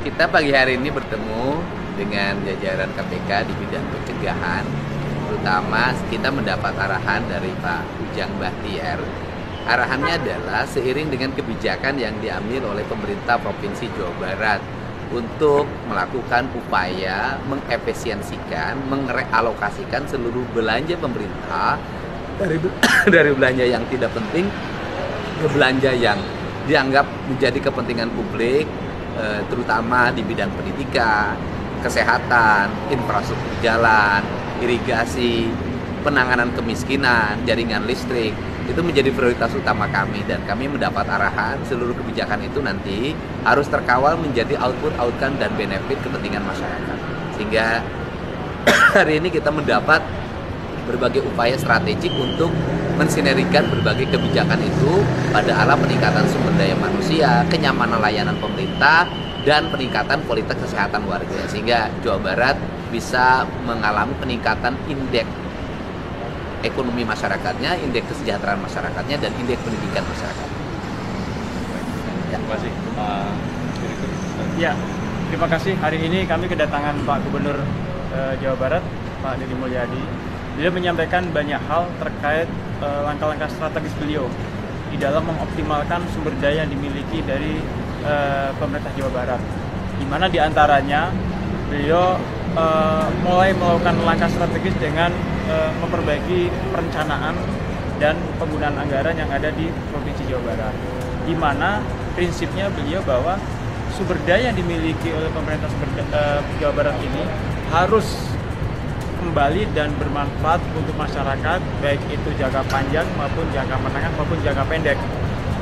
Kita pagi hari ini bertemu dengan jajaran KPK di bidang pencegahan, terutama kita mendapat arahan dari Pak Ujang Bahtiar. Arahannya adalah seiring dengan kebijakan yang diambil oleh pemerintah Provinsi Jawa Barat untuk melakukan upaya mengefisiensikan, mengealokasikan seluruh belanja pemerintah dari belanja yang tidak penting ke belanja yang dianggap menjadi kepentingan publik, terutama di bidang pendidikan, kesehatan, infrastruktur jalan, irigasi, penanganan kemiskinan, jaringan listrik. Itu menjadi prioritas utama kami, dan kami mendapat arahan seluruh kebijakan itu nanti harus terkawal menjadi output, outcome, dan benefit kepentingan masyarakat. Sehingga hari ini kita mendapat berbagai upaya strategik untuk mensinergikan berbagai kebijakan itu pada arah peningkatan sumber daya manusia, kenyamanan layanan pemerintah, dan peningkatan kualitas kesehatan warga, sehingga Jawa Barat bisa mengalami peningkatan indeks ekonomi masyarakatnya, indeks kesejahteraan masyarakatnya, dan indeks pendidikan masyarakat. Ya. Terima kasih, Pak Direktur. Ya, terima kasih. Hari ini kami kedatangan Pak Gubernur Jawa Barat, Pak Deddy Mulyadi. Beliau menyampaikan banyak hal terkait langkah-langkah strategis beliau di dalam mengoptimalkan sumber daya yang dimiliki dari pemerintah Jawa Barat, di mana diantaranya beliau mulai melakukan langkah strategis dengan memperbaiki perencanaan dan penggunaan anggaran yang ada di Provinsi Jawa Barat, di mana prinsipnya beliau bahwa sumber daya yang dimiliki oleh pemerintah Jawa Barat ini harus kembali dan bermanfaat untuk masyarakat, baik itu jangka panjang maupun jangka menengah maupun jangka pendek.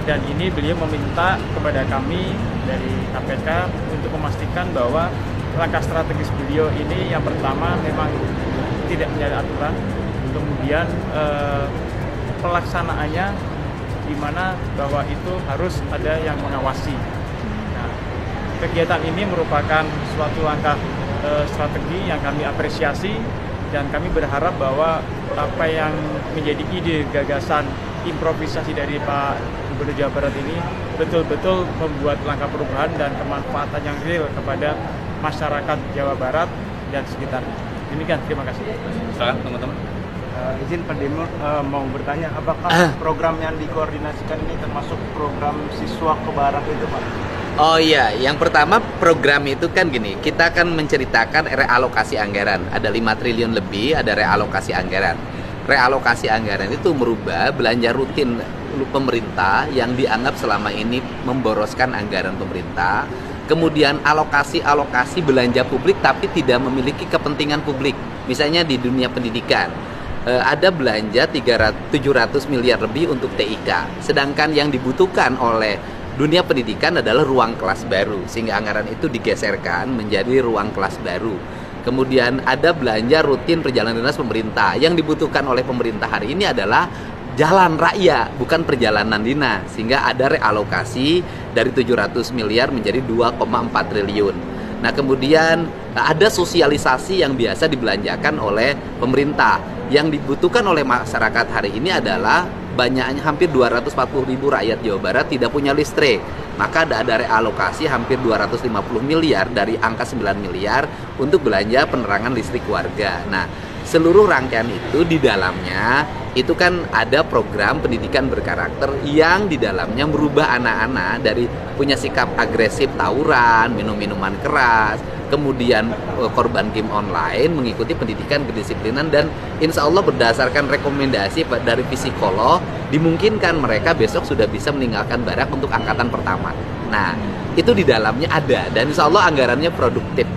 Dan ini beliau meminta kepada kami dari KPK untuk memastikan bahwa langkah strategis beliau ini yang pertama memang tidak menjadi aturan, kemudian pelaksanaannya di mana bahwa itu harus ada yang mengawasi. Nah, kegiatan ini merupakan suatu langkah strategi yang kami apresiasi, dan kami berharap bahwa apa yang menjadi ide, gagasan, improvisasi dari Pak Gubernur Jawa Barat ini betul-betul membuat langkah perubahan dan kemanfaatan yang real kepada masyarakat Jawa Barat dan sekitarnya. Demikian, terima kasih. Silakan teman-teman. Izin Pak Demur mau bertanya, apakah program yang dikoordinasikan ini termasuk program siswa ke Barat itu, Pak? Oh iya, yang pertama program itu kan gini, kita akan menceritakan realokasi anggaran. Ada 5 triliun lebih, ada realokasi anggaran. Realokasi anggaran itu merubah belanja rutin pemerintah yang dianggap selama ini memboroskan anggaran pemerintah. Kemudian alokasi belanja publik tapi tidak memiliki kepentingan publik. Misalnya di dunia pendidikan, ada belanja 700 miliar lebih untuk TIK. Sedangkan yang dibutuhkan oleh dunia pendidikan adalah ruang kelas baru, sehingga anggaran itu digeserkan menjadi ruang kelas baru. Kemudian ada belanja rutin perjalanan dinas pemerintah. Yang dibutuhkan oleh pemerintah hari ini adalah jalan raya, bukan perjalanan dinas, sehingga ada realokasi dari 700 miliar menjadi 2,4 triliun. Nah, kemudian ada sosialisasi yang biasa dibelanjakan oleh pemerintah. Yang dibutuhkan oleh masyarakat hari ini adalah banyaknya hampir 240 ribu rakyat Jawa Barat tidak punya listrik. Maka ada realokasi hampir 250 miliar dari angka 9 miliar untuk belanja penerangan listrik warga. Nah, seluruh rangkaian itu di dalamnya itu kan ada program pendidikan berkarakter yang di dalamnya merubah anak-anak dari punya sikap agresif tawuran, minum-minuman keras, kemudian korban game online, mengikuti pendidikan kedisiplinan, dan insya Allah berdasarkan rekomendasi dari psikolog dimungkinkan mereka besok sudah bisa meninggalkan barak untuk angkatan pertama. Nah, itu di dalamnya ada, dan insya Allah anggarannya produktif.